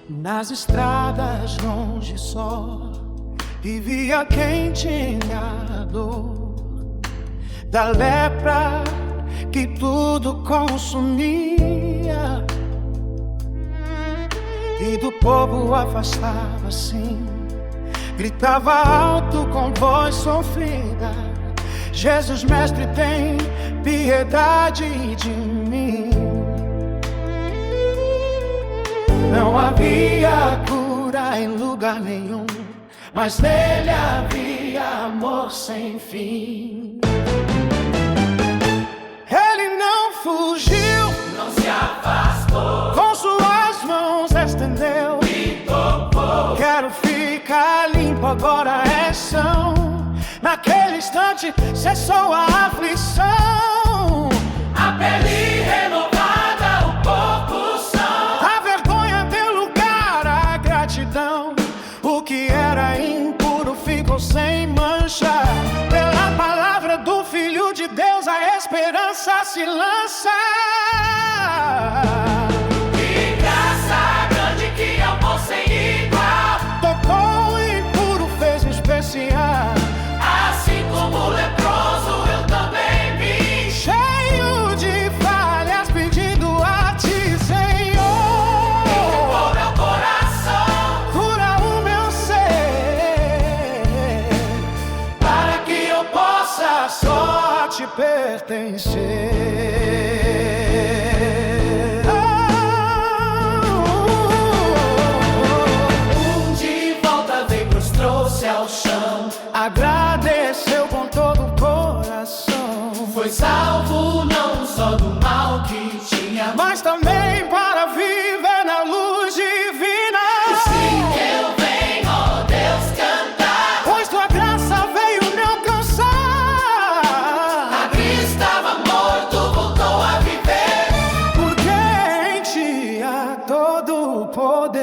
Nas estradas longe só, e via quem tinha dor da lepra que tudo consumia, e do povo afastava assim, gritava alto com voz sofrida: Jesus, mestre, tem piedade de mim. Não havia cura em lugar nenhum, mas nele havia amor sem fim. Ele não fugiu, não se afastou, com suas mãos estendeu e tocou. Quero ficar limpo, agora é são. Naquele instante cessou a aflição. A pele renovada, o corpo são. A vergonha deu lugar à gratidão. O que era impuro ficou sem mancha. Pela palavra do Filho de Deus a esperança se lança. Que graça grande, que amor sem igual. Tocou o impuro, fez especial. Assim como o leproso eu também vim, Cheio de falhas, pedindo a ti, Senhor. limpou meu coração, Cura o meu ser, para que eu possa só te pertencer. De volta veio, prostrou-se ao chão. Agradeceu com todo o coração, Foi salvo não só do mal que tinha, mas também para viver na luz divina. sim, eu venho, ó Deus, cantar. Pois tua graça veio me alcançar. Aqui estava morto, voltou a viver. Porque em ti há todo o poder.